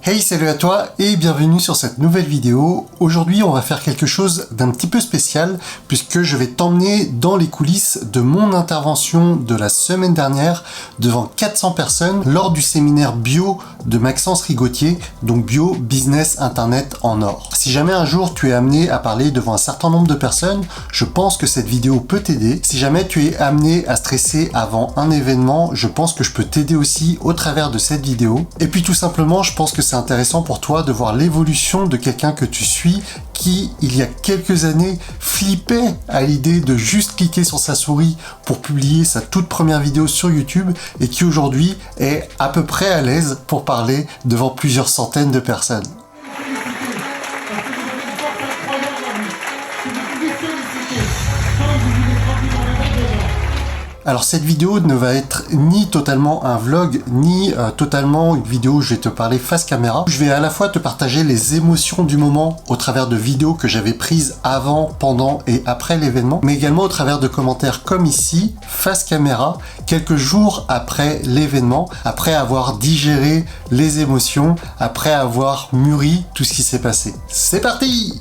Hey, salut à toi et bienvenue sur cette nouvelle vidéo. Aujourd'hui, on va faire quelque chose d'un petit peu spécial puisque je vais t'emmener dans les coulisses de mon intervention de la semaine dernière devant 400 personnes lors du séminaire bio de Maxence Rigotier, donc bio, business, internet en or. Si jamais un jour tu es amené à parler devant un certain nombre de personnes, je pense que cette vidéo peut t'aider. Si jamais tu es amené à stresser avant un événement, je pense que je peux t'aider aussi au travers de cette vidéo. Et puis tout simplement, je pense que c'est intéressant pour toi de voir l'évolution de quelqu'un que tu suis qui, il y a quelques années, flippait à l'idée de juste cliquer sur sa souris pour publier sa toute première vidéo sur YouTube et qui aujourd'hui est à peu près à l'aise pour parler devant plusieurs centaines de personnes. Alors cette vidéo ne va être ni totalement un vlog, ni totalement une vidéo où je vais te parler face caméra. Je vais à la fois te partager les émotions du moment au travers de vidéos que j'avais prises avant, pendant et après l'événement, mais également au travers de commentaires comme ici, face caméra, quelques jours après l'événement, après avoir digéré les émotions, après avoir mûri tout ce qui s'est passé. C'est parti!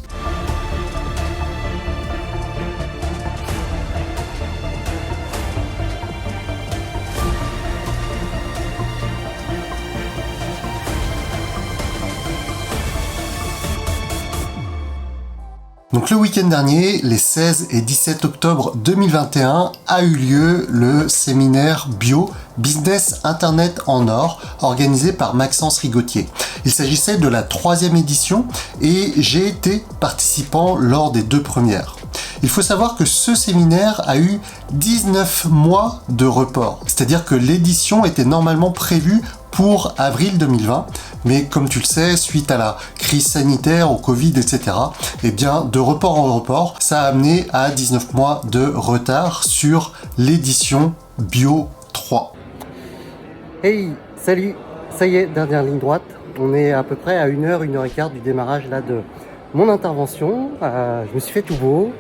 Donc le week-end dernier, les 16 et 17 octobre 2021, a eu lieu le séminaire bio Business Internet en or organisé par Maxence Rigotier. Il s'agissait de la 3e édition et j'ai été participant lors des 2 premières. Il faut savoir que ce séminaire a eu 19 mois de report, c'est-à-dire que l'édition était normalement prévue pour avril 2020, mais comme tu le sais, suite à la crise sanitaire, au Covid, etc., eh bien, de report en report, ça a amené à 19 mois de retard sur l'édition Bio 3. Hey, salut, ça y est, dernière ligne droite. On est à peu près à 1h, 1h15 du démarrage là de mon intervention. Je me suis fait tout beau.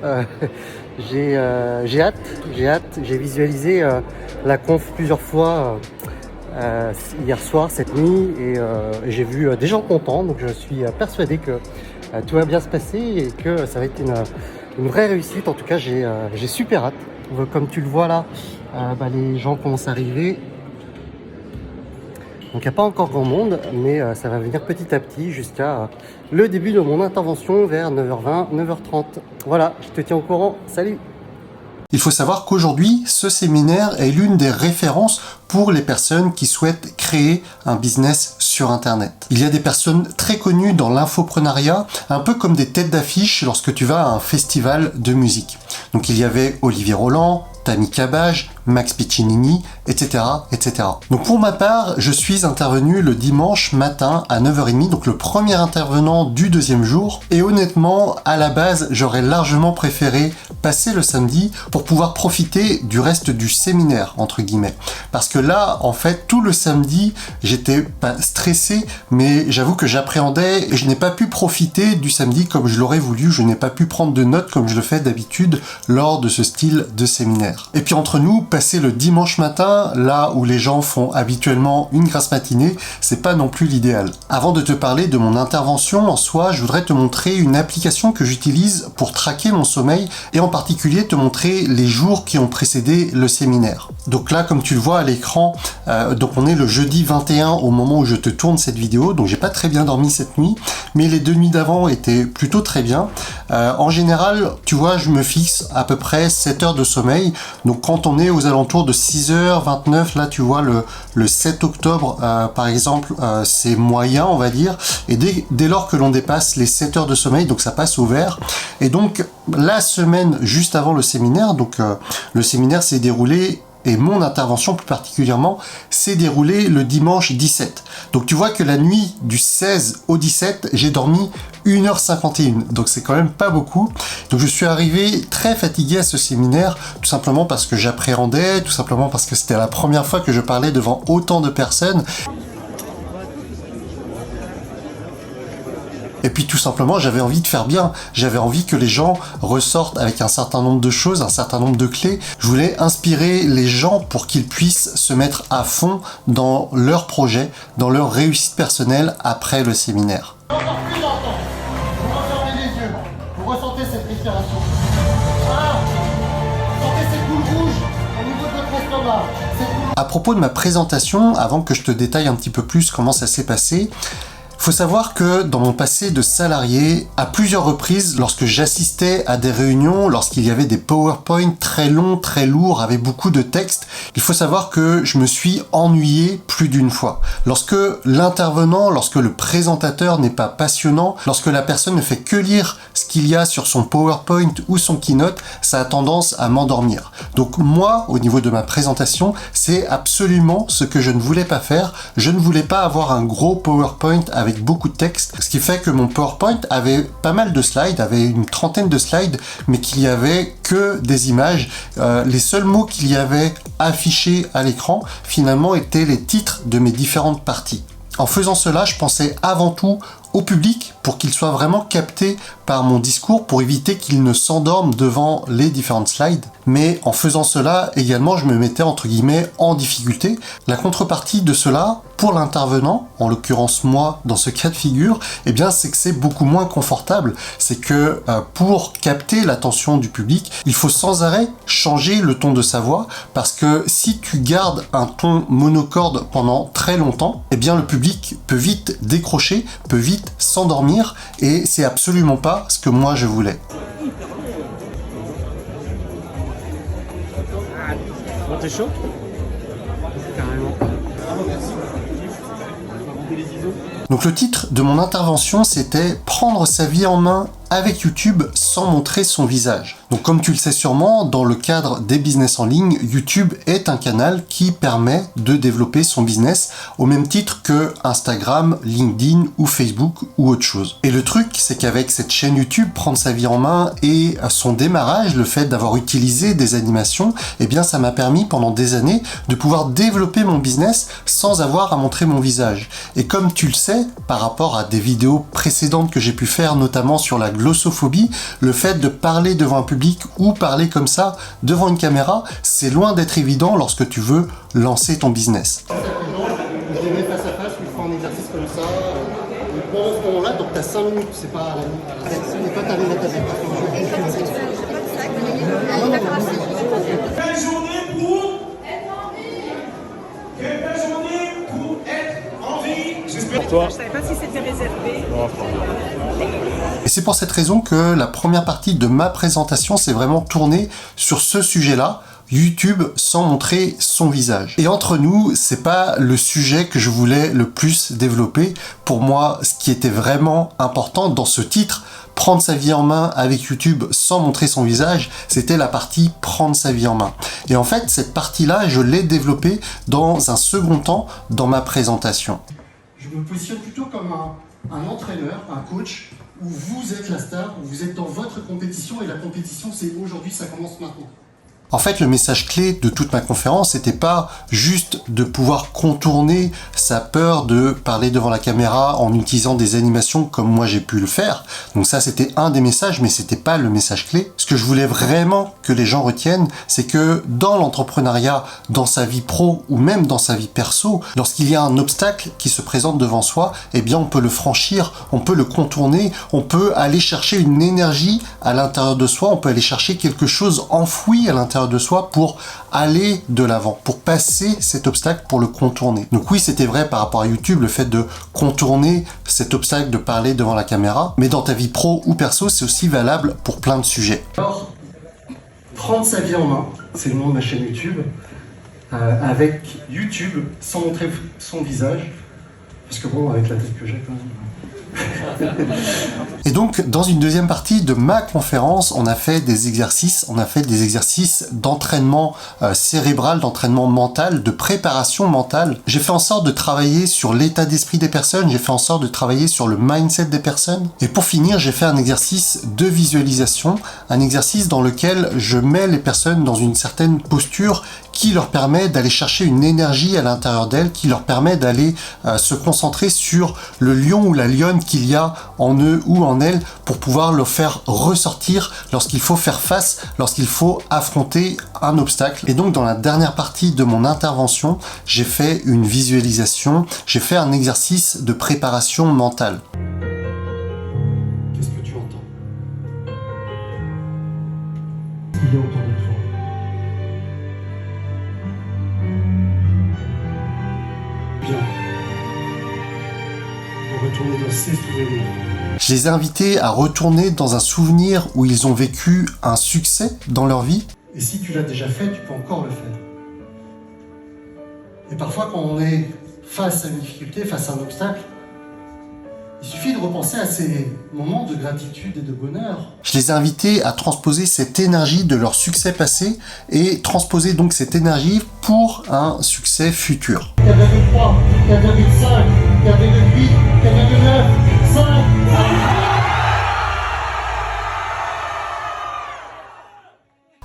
J'ai hâte, j'ai visualisé la conf plusieurs fois hier soir, cette nuit, et j'ai vu des gens contents, donc je suis persuadé que tout va bien se passer et que ça va être une vraie réussite. En tout cas, j'ai super hâte. Comme tu le vois là, les gens commencent à arriver. Donc il n'y a pas encore grand monde, mais ça va venir petit à petit jusqu'à le début de mon intervention vers 9h20, 9h30. Voilà, je te tiens au courant. Salut! Il faut savoir qu'aujourd'hui, ce séminaire est l'une des références pour les personnes qui souhaitent créer un business sur Internet. Il y a des personnes très connues dans l'infoprenariat, un peu comme des têtes d'affiche lorsque tu vas à un festival de musique. Donc il y avait Olivier Roland, Tammy Cabage, Max Piccinini, etc., etc. Donc pour ma part, je suis intervenu le dimanche matin à 9h30, donc le premier intervenant du 2e jour. Et honnêtement, à la base, j'aurais largement préféré passer le samedi pour pouvoir profiter du reste du séminaire, entre guillemets. Parce que là, en fait, tout le samedi, j'étais pas stressé, mais j'avoue que j'appréhendais et je n'ai pas pu profiter du samedi comme je l'aurais voulu. Je n'ai pas pu prendre de notes comme je le fais d'habitude lors de ce style de séminaire. Et puis entre nous, passer le dimanche matin, là où les gens font habituellement une grasse matinée, c'est pas non plus l'idéal. Avant de te parler de mon intervention en soi, je voudrais te montrer une application que j'utilise pour traquer mon sommeil et en particulier te montrer les jours qui ont précédé le séminaire. Donc là, comme tu le vois à l'écran, donc on est le jeudi 21 au moment où je te tourne cette vidéo, donc j'ai pas très bien dormi cette nuit, mais les 2 nuits d'avant étaient plutôt très bien. En général, tu vois, je me fixe à peu près 7 heures de sommeil, donc quand on est aux alentours de 6h29, là tu vois le 7 octobre par exemple, c'est moyen on va dire, et dès lors que l'on dépasse les 7 heures de sommeil, donc ça passe au vert. Et donc la semaine juste avant le séminaire, donc le séminaire s'est déroulé, et mon intervention plus particulièrement, s'est déroulée le dimanche 17. Donc tu vois que la nuit du 16 au 17, j'ai dormi 1h51, donc c'est quand même pas beaucoup. Donc je suis arrivé très fatigué à ce séminaire, tout simplement parce que j'appréhendais, tout simplement parce que c'était la première fois que je parlais devant autant de personnes. Et puis tout simplement, j'avais envie de faire bien. J'avais envie que les gens ressortent avec un certain nombre de choses, un certain nombre de clés. Je voulais inspirer les gens pour qu'ils puissent se mettre à fond dans leur projet, dans leur réussite personnelle après le séminaire. Encore plus longtemps. Vous refermez les yeux. Vous ressentez cette respiration. Sentez cette boule rouge au niveau de votre estomac. À propos de ma présentation, avant que je te détaille un petit peu plus comment ça s'est passé, faut savoir que dans mon passé de salarié, à plusieurs reprises, lorsque j'assistais à des réunions, lorsqu'il y avait des PowerPoint très longs, très lourds, avec beaucoup de texte, il faut savoir que je me suis ennuyé plus d'une fois. Lorsque l'intervenant, lorsque le présentateur n'est pas passionnant, lorsque la personne ne fait que lire ce qu'il y a sur son PowerPoint ou son keynote, ça a tendance à m'endormir. Donc moi, au niveau de ma présentation, c'est absolument ce que je ne voulais pas faire. Je ne voulais pas avoir un gros PowerPoint avec beaucoup de texte, ce qui fait que mon PowerPoint avait pas mal de slides, avait une trentaine de slides, mais qu'il y avait que des images. Les seuls mots qu'il y avait affichés à l'écran, finalement, étaient les titres de mes différentes parties. En faisant cela, je pensais avant tout au public pour qu'il soit vraiment capté par mon discours, pour éviter qu'il ne s'endorme devant les différentes slides. Mais en faisant cela, également, je me mettais entre guillemets en difficulté. La contrepartie de cela, pour l'intervenant, en l'occurrence moi dans ce cas de figure, eh bien c'est que c'est beaucoup moins confortable. C'est que pour capter l'attention du public, il faut sans arrêt changer le ton de sa voix, parce que si tu gardes un ton monocorde pendant très longtemps, eh bien le public peut vite décrocher, peut vite s'endormir, et c'est absolument pas ce que moi je voulais. Bon, t'es chaud? Carrément. Donc le titre de mon intervention, c'était « Prendre sa vie en main avec YouTube sans montrer son visage ». Donc comme tu le sais sûrement, dans le cadre des business en ligne, YouTube est un canal qui permet de développer son business au même titre que Instagram, LinkedIn ou Facebook ou autre chose. Et le truc, c'est qu'avec cette chaîne YouTube, Prendre sa vie en main, et à son démarrage, le fait d'avoir utilisé des animations, eh bien ça m'a permis pendant des années de pouvoir développer mon business sans avoir à montrer mon visage. Et comme tu le sais, par rapport à des vidéos précédentes que j'ai pu faire, notamment sur la glossophobie, le fait de parler devant un public ou parler comme ça devant une caméra, c'est loin d'être évident lorsque tu veux lancer ton business. Je les mets face à face, je fais un exercice comme ça. Pendant ce moment-là, donc tu as 5 minutes, c'est pas et toi t'arrives à ta tête. Quelle journée pour être en vie. Quelle belle journée pour être en vie. J'espère. Pour toi. Je savais pas si c'était réservé. Et c'est pour cette raison que la première partie de ma présentation s'est vraiment tournée sur ce sujet-là, YouTube sans montrer son visage. Et entre nous, c'est pas le sujet que je voulais le plus développer. Pour moi, ce qui était vraiment important dans ce titre, Prendre sa vie en main avec YouTube sans montrer son visage, c'était la partie prendre sa vie en main. Et en fait, cette partie-là, je l'ai développée dans un second temps dans ma présentation. Je me positionne plutôt comme un entraîneur, un coach, où vous êtes la star, où vous êtes dans votre compétition, et la compétition, c'est aujourd'hui, ça commence maintenant. En fait, le message clé de toute ma conférence, c'était pas juste de pouvoir contourner sa peur de parler devant la caméra en utilisant des animations comme moi j'ai pu le faire. Donc ça, c'était un des messages, mais c'était pas le message clé. Ce que je voulais vraiment que les gens retiennent, c'est que dans l'entrepreneuriat, dans sa vie pro ou même dans sa vie perso, lorsqu'il y a un obstacle qui se présente devant soi, eh bien on peut le franchir, on peut le contourner, on peut aller chercher une énergie à l'intérieur de soi, on peut aller chercher quelque chose enfoui à l'intérieur de soi pour aller de l'avant, pour passer cet obstacle, pour le contourner. Donc oui, c'était vrai par rapport à YouTube, le fait de contourner cet obstacle de parler devant la caméra, mais dans ta vie pro ou perso, c'est aussi valable pour plein de sujets. Alors, prendre sa vie en main, c'est le nom de ma chaîne YouTube, avec YouTube sans montrer son visage, parce que bon, avec la tête que j'ai quand même... Et donc, dans une deuxième partie de ma conférence, on a fait des exercices d'entraînement cérébral, d'entraînement mental, de préparation mentale. J'ai fait en sorte de travailler sur l'état d'esprit des personnes, j'ai fait en sorte de travailler sur le mindset des personnes. Et pour finir, j'ai fait un exercice de visualisation, un exercice dans lequel je mets les personnes dans une certaine posture qui leur permet d'aller chercher une énergie à l'intérieur d'elles, qui leur permet d'aller se concentrer sur le lion ou la lionne qu'il y a en eux ou en elles pour pouvoir le faire ressortir lorsqu'il faut faire face, lorsqu'il faut affronter un obstacle. Et donc dans la dernière partie de mon intervention, j'ai fait une visualisation, j'ai fait un exercice de préparation mentale. Qu'est-ce que tu entends? Il est autour de toi. Bien. On va retourner dans ces souvenirs. Je les ai invités à retourner dans un souvenir où ils ont vécu un succès dans leur vie. Et si tu l'as déjà fait, tu peux encore le faire. Et parfois, quand on est face à une difficulté, face à un obstacle, il suffit de repenser à ces moments de gratitude et de bonheur. Je les ai invités à transposer cette énergie de leur succès passé et transposer donc cette énergie pour un succès futur. 4,3, 4,5, 4,8, 4,9, 5.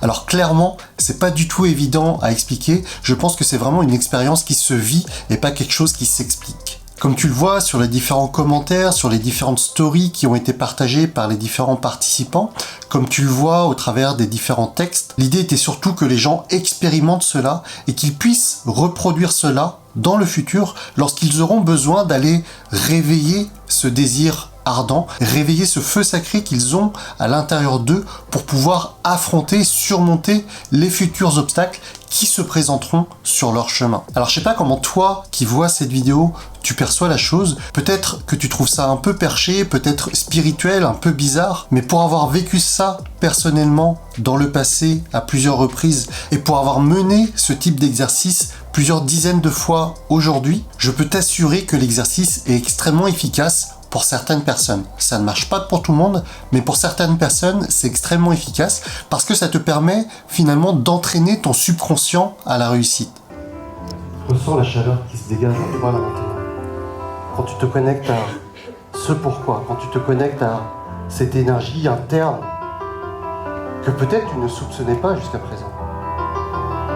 Alors clairement, c'est pas du tout évident à expliquer. Je pense que c'est vraiment une expérience qui se vit et pas quelque chose qui s'explique. Comme tu le vois sur les différents commentaires, sur les différentes stories qui ont été partagées par les différents participants, comme tu le vois au travers des différents textes, l'idée était surtout que les gens expérimentent cela et qu'ils puissent reproduire cela dans le futur lorsqu'ils auront besoin d'aller réveiller ce désir ardent, réveiller ce feu sacré qu'ils ont à l'intérieur d'eux pour pouvoir affronter, surmonter les futurs obstacles qui se présenteront sur leur chemin. Alors je sais pas comment toi qui vois cette vidéo tu perçois la chose, peut-être que tu trouves ça un peu perché, peut-être spirituel, un peu bizarre, mais pour avoir vécu ça personnellement dans le passé à plusieurs reprises et pour avoir mené ce type d'exercice plusieurs dizaines de fois aujourd'hui, je peux t'assurer que l'exercice est extrêmement efficace pour certaines personnes. Ça ne marche pas pour tout le monde, mais pour certaines personnes, c'est extrêmement efficace parce que ça te permet finalement d'entraîner ton subconscient à la réussite. Ressens la chaleur qui se dégage en toi là maintenant. Quand tu te connectes à ce pourquoi, quand tu te connectes à cette énergie interne que peut-être tu ne soupçonnais pas jusqu'à présent.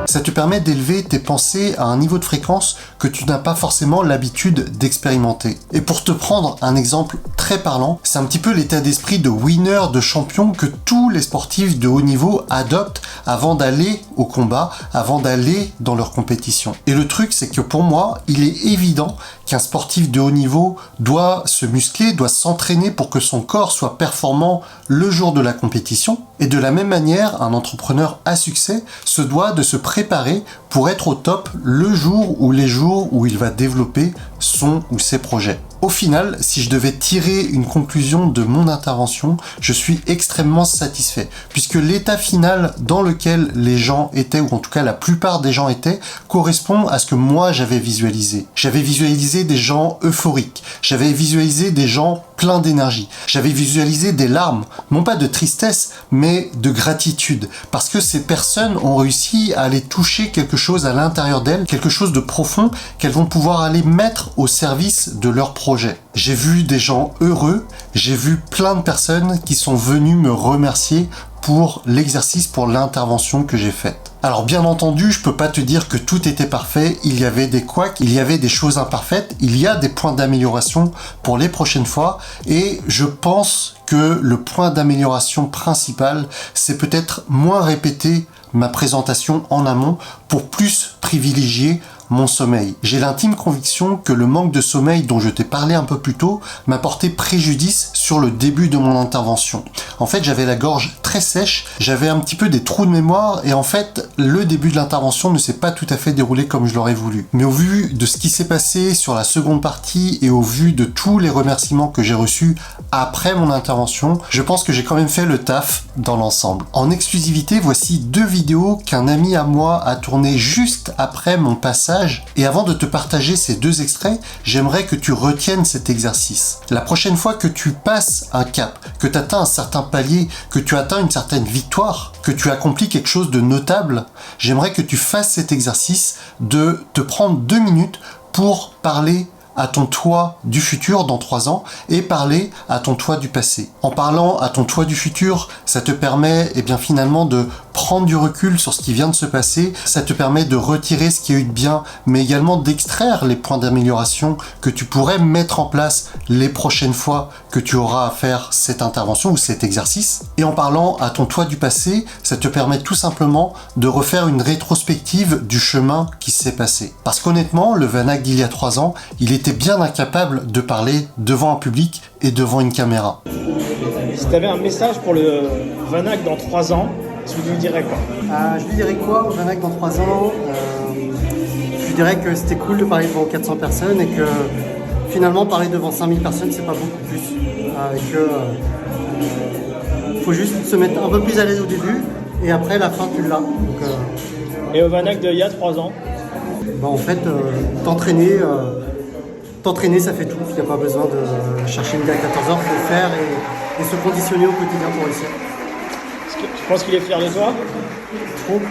Ça te permet d'élever tes pensées à un niveau de fréquence que tu n'as pas forcément l'habitude d'expérimenter. Et pour te prendre un exemple très parlant, c'est un petit peu l'état d'esprit de winner, de champion que tous les sportifs de haut niveau adoptent avant d'aller au combat, avant d'aller dans leur compétition. Et le truc, c'est que pour moi, il est évident qu'un sportif de haut niveau doit se muscler, doit s'entraîner pour que son corps soit performant le jour de la compétition. Et de la même manière, un entrepreneur à succès se doit de se préparer pour être au top le jour ou les jours où il va développer son ou ses projets. Au final, si je devais tirer une conclusion de mon intervention, je suis extrêmement satisfait, puisque l'état final dans lequel les gens étaient, ou en tout cas la plupart des gens étaient, correspond à ce que moi j'avais visualisé. J'avais visualisé des gens euphoriques, j'avais visualisé des gens pleins d'énergie, j'avais visualisé des larmes, non pas de tristesse, mais de gratitude, parce que ces personnes ont réussi à aller toucher quelque chose à l'intérieur d'elles, quelque chose de profond qu'elles vont pouvoir aller mettre au service de leur projet. J'ai vu des gens heureux, j'ai vu plein de personnes qui sont venues me remercier pour l'exercice, pour l'intervention que j'ai faite. Alors bien entendu, je peux pas te dire que tout était parfait, il y avait des couacs, il y avait des choses imparfaites, il y a des points d'amélioration pour les prochaines fois et je pense que le point d'amélioration principal, c'est peut-être moins répéter ma présentation en amont pour plus privilégier mon sommeil. J'ai l'intime conviction que le manque de sommeil dont je t'ai parlé un peu plus tôt m'a porté préjudice sur le début de mon intervention. En fait, j'avais la gorge très sèche, j'avais un petit peu des trous de mémoire et en fait, le début de l'intervention ne s'est pas tout à fait déroulé comme je l'aurais voulu. Mais au vu de ce qui s'est passé sur la seconde partie et au vu de tous les remerciements que j'ai reçus après mon intervention, je pense que j'ai quand même fait le taf dans l'ensemble. En exclusivité, voici 2 vidéos qu'un ami à moi a tournées juste après mon passage. Et avant de te partager ces 2 extraits, j'aimerais que tu retiennes cet exercice. La prochaine fois que tu passes un cap, que tu atteins un certain palier, que tu atteins une certaine victoire, que tu accomplis quelque chose de notable, j'aimerais que tu fasses cet exercice de te prendre 2 minutes pour parler à ton toi du futur dans 3 ans et parler à ton toi du passé. En parlant à ton toi du futur, ça te permet finalement de prendre du recul sur ce qui vient de se passer, ça te permet de retirer ce qu'il y a eu de bien, mais également d'extraire les points d'amélioration que tu pourrais mettre en place les prochaines fois que tu auras à faire cette intervention ou cet exercice. Et en parlant à ton toi du passé, ça te permet tout simplement de refaire une rétrospective du chemin qui s'est passé. Parce qu'honnêtement, le Vanak d'il y a 3 ans, il était bien incapable de parler devant un public et devant une caméra. Si tu avais un message pour le Vanak dans 3 ans, tu lui dirais quoi? Je lui dirais quoi au Vanak dans 3 ans? Je lui dirais que c'était cool de parler devant 400 personnes et que finalement parler devant 5000 personnes c'est pas beaucoup plus. Faut juste se mettre un peu plus à l'aise au début et après la fin tu l'as. Et au Vanak d'il y a 3 ans? En fait, t'entraîner ça fait tout. Il n'y a pas besoin de chercher une à 14 heures pour le faire et se conditionner au quotidien pour réussir. Tu penses qu'il est fier de toi? Trop.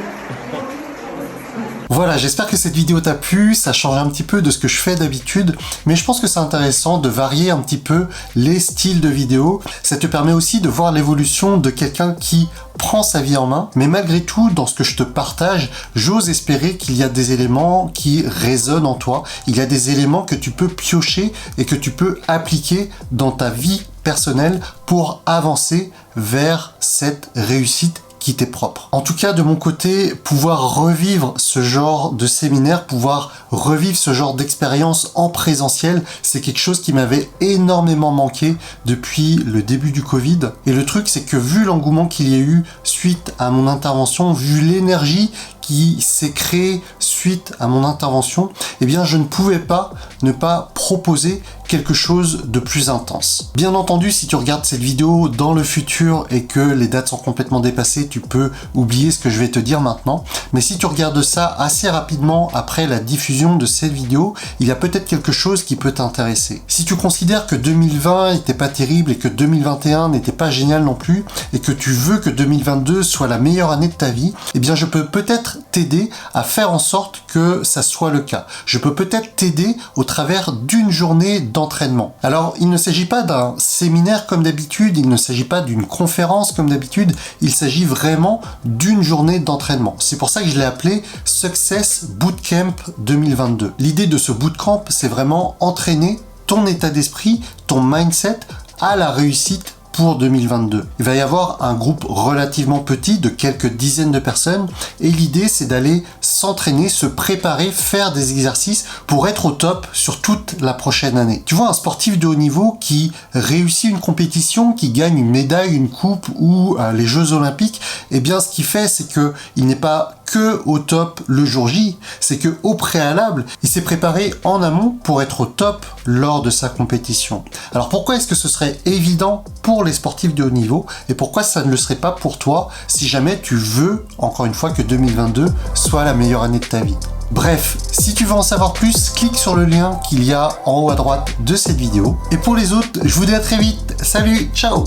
Voilà, j'espère que cette vidéo t'a plu, ça change un petit peu de ce que je fais d'habitude, mais je pense que c'est intéressant de varier un petit peu les styles de vidéos. Ça te permet aussi de voir l'évolution de quelqu'un qui prend sa vie en main, mais malgré tout, dans ce que je te partage, j'ose espérer qu'il y a des éléments qui résonnent en toi, il y a des éléments que tu peux piocher et que tu peux appliquer dans ta vie personnelle pour avancer vers cette réussite qui t'est propre. En tout cas, de mon côté, pouvoir revivre ce genre de séminaire, pouvoir revivre ce genre d'expérience en présentiel, c'est quelque chose qui m'avait énormément manqué depuis le début du Covid. Et le truc, c'est que vu l'engouement qu'il y a eu suite à mon intervention, vu l'énergie qui s'est créée suite à mon intervention, eh bien je ne pouvais pas ne pas proposer quelque chose de plus intense. Bien entendu, si tu regardes cette vidéo dans le futur et que les dates sont complètement dépassées, tu peux oublier ce que je vais te dire maintenant. Mais si tu regardes ça assez rapidement après la diffusion de cette vidéo, il y a peut-être quelque chose qui peut t'intéresser. Si tu considères que 2020 n'était pas terrible et que 2021 n'était pas génial non plus, et que tu veux que 2022 soit la meilleure année de ta vie, eh bien je peux peut-être t'aider à faire en sorte que ça soit le cas. Je peux peut-être t'aider au travers d'une journée d'entraînement. Alors, il ne s'agit pas d'un séminaire comme d'habitude, il ne s'agit pas d'une conférence comme d'habitude, il s'agit vraiment d'une journée d'entraînement. C'est pour ça que je l'ai appelé Success Bootcamp 2022. L'idée de ce bootcamp, c'est vraiment entraîner ton état d'esprit, ton mindset à la réussite pour 2022. Il va y avoir un groupe relativement petit de quelques dizaines de personnes et l'idée c'est d'aller s'entraîner, se préparer, faire des exercices pour être au top sur toute la prochaine année. Tu vois, un sportif de haut niveau qui réussit une compétition, qui gagne une médaille, une coupe ou les Jeux Olympiques, eh bien ce qu'il fait c'est que il n'est pas que au top le jour J, c'est que au préalable, il s'est préparé en amont pour être au top lors de sa compétition. Alors pourquoi est-ce que ce serait évident pour les sportifs de haut niveau et pourquoi ça ne le serait pas pour toi si jamais tu veux, encore une fois, que 2022 soit la meilleure année de ta vie? Bref, si tu veux en savoir plus, clique sur le lien qu'il y a en haut à droite de cette vidéo. Et pour les autres, je vous dis à très vite. Salut, ciao!